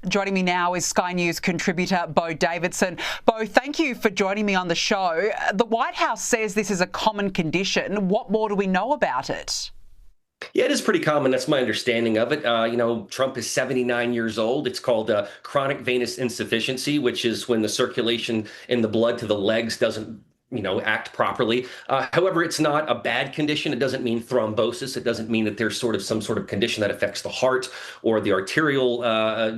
Joining me now is Sky News contributor Beau Davidson. Beau, thank you for joining me on the show. The White House says this is a common condition. What more do we know about it? Yeah, it is pretty common. That's my understanding of it. Trump is 79 years old. It's called chronic venous insufficiency, which is when the circulation in the blood to the legs doesn't act properly. However, it's not a bad condition. It doesn't mean thrombosis. It doesn't mean that there's some sort of condition that affects the heart or the arterial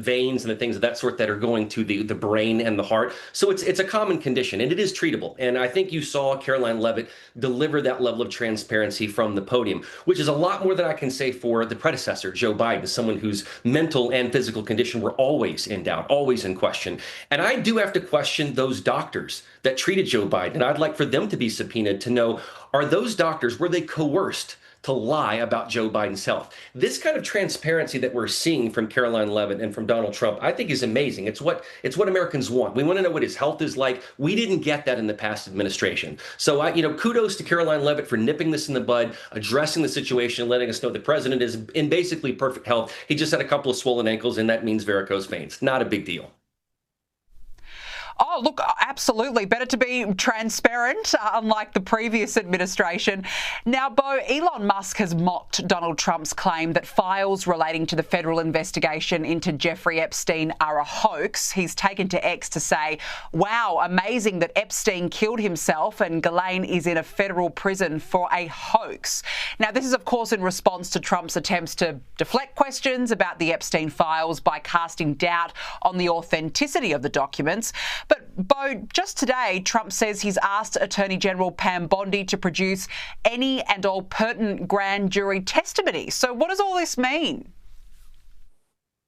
veins and the things of that sort that are going to the brain and the heart. So it's a common condition, and it is treatable. And I think you saw Caroline Leavitt deliver that level of transparency from the podium, which is a lot more than I can say for the predecessor, Joe Biden, someone whose mental and physical condition were always in doubt, always in question. And I do have to question those doctors that treated Joe Biden. And I'd like for them to be subpoenaed to know, are those doctors, were they coerced to lie about Joe Biden's health? This kind of transparency that we're seeing from Caroline Leavitt and from Donald Trump, I think is amazing. It's what Americans want. We want to know what his health is like. We didn't get that in the past administration. So kudos to Caroline Leavitt for nipping this in the bud, addressing the situation, and letting us know the president is in basically perfect health. He just had a couple of swollen ankles, and that means varicose veins. Not a big deal. Oh, look, absolutely. Better to be transparent, unlike the previous administration. Now, Beau, Elon Musk has mocked Donald Trump's claim that files relating to the federal investigation into Jeffrey Epstein are a hoax. He's taken to X to say, wow, amazing that Epstein killed himself and Ghislaine is in a federal prison for a hoax. Now, this is, of course, in response to Trump's attempts to deflect questions about the Epstein files by casting doubt on the authenticity of the documents. But, Beau, just today, Trump says he's asked Attorney General Pam Bondi to produce any and all pertinent grand jury testimony. So what does all this mean?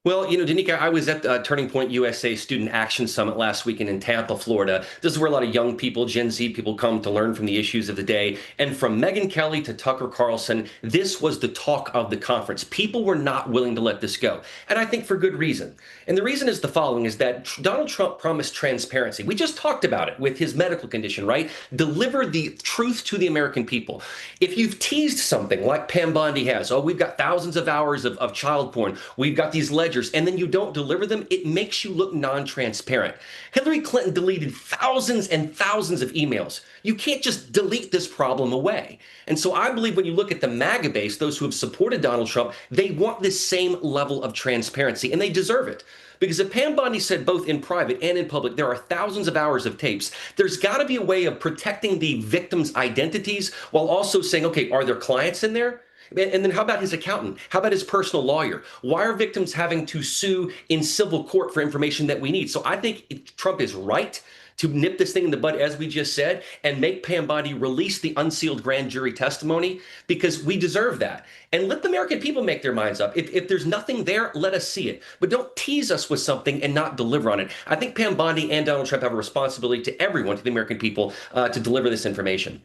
Well, Danica, I was at Turning Point USA Student Action Summit last weekend in Tampa, Florida. This is where a lot of young people, Gen Z people, come to learn from the issues of the day. And from Megyn Kelly to Tucker Carlson, this was the talk of the conference. People were not willing to let this go. And I think for good reason. And the reason is the following, is that Donald Trump promised transparency. We just talked about it with his medical condition, right? Deliver the truth to the American people. If you've teased something like Pam Bondi has, we've got thousands of hours of child porn, we've got these ledgers, and then you don't deliver them, it makes you look non-transparent. Hillary Clinton deleted thousands and thousands of emails. You can't just delete this problem away. And so I believe when you look at the MAGA base, those who have supported Donald Trump, they want this same level of transparency, and they deserve it. Because if Pam Bondi said both in private and in public, there are thousands of hours of tapes, there's got to be a way of protecting the victims' identities while also saying, okay, are there clients in there? And then how about his accountant? How about his personal lawyer? Why are victims having to sue in civil court for information that we need? So I think Trump is right to nip this thing in the bud, as we just said, and make Pam Bondi release the unsealed grand jury testimony, because we deserve that. And let the American people make their minds up. If there's nothing there, let us see it. But don't tease us with something and not deliver on it. I think Pam Bondi and Donald Trump have a responsibility to everyone, to the American people, to deliver this information.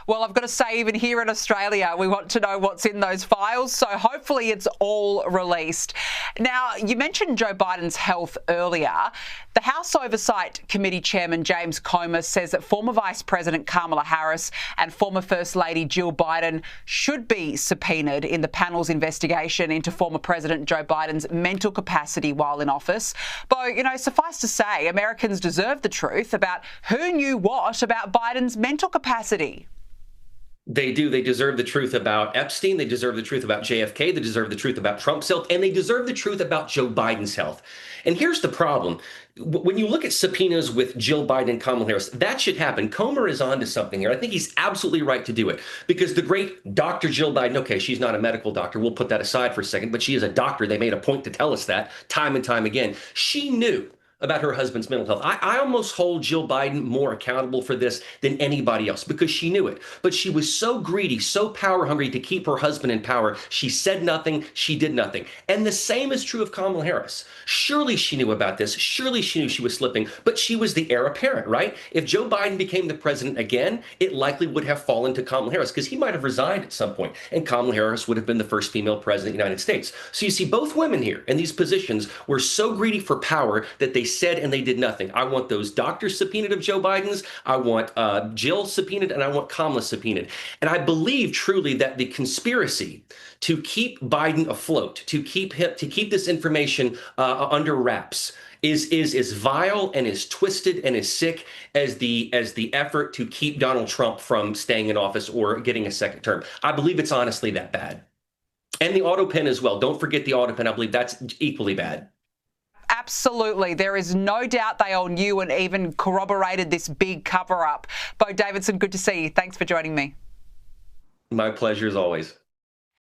Well, I've got to say, even here in Australia, we want to know what's in those files, so hopefully it's all released. Now, you mentioned Joe Biden's health earlier. The House Oversight Committee Chairman James Comer says that former Vice President Kamala Harris and former First Lady Jill Biden should be subpoenaed in the panel's investigation into former President Joe Biden's mental capacity while in office. But, suffice to say, Americans deserve the truth about who knew what about Biden's mental capacity. They do. They deserve the truth about Epstein. They deserve the truth about JFK. They deserve the truth about Trump's health. And they deserve the truth about Joe Biden's health. And here's the problem. When you look at subpoenas with Jill Biden and Kamala Harris, that should happen. Comer is onto something here. I think he's absolutely right to do it, because the great Dr. Jill Biden, okay, she's not a medical doctor. We'll put that aside for a second, but she is a doctor. They made a point to tell us that time and time again. She knew about her husband's mental health. I almost hold Jill Biden more accountable for this than anybody else, because she knew it. But she was so greedy, so power hungry to keep her husband in power. She said nothing. She did nothing. And the same is true of Kamala Harris. Surely she knew about this. Surely she knew she was slipping, but she was the heir apparent, right? If Joe Biden became the president again, it likely would have fallen to Kamala Harris, because he might have resigned at some point, and Kamala Harris would have been the first female president of the United States. So you see, both women here in these positions were so greedy for power that they said and they did nothing. I want those doctors subpoenaed of Joe Biden's. I want Jill subpoenaed, and I want Kamala subpoenaed. And I believe truly that the conspiracy to keep Biden afloat, to keep this information under wraps, is as vile and as twisted and as sick as the effort to keep Donald Trump from staying in office or getting a second term. I believe it's honestly that bad. And the auto pen as well. Don't forget the auto pen. I believe that's equally bad. Absolutely. There is no doubt they all knew and even corroborated this big cover-up. Beau Davidson, good to see you. Thanks for joining me. My pleasure as always.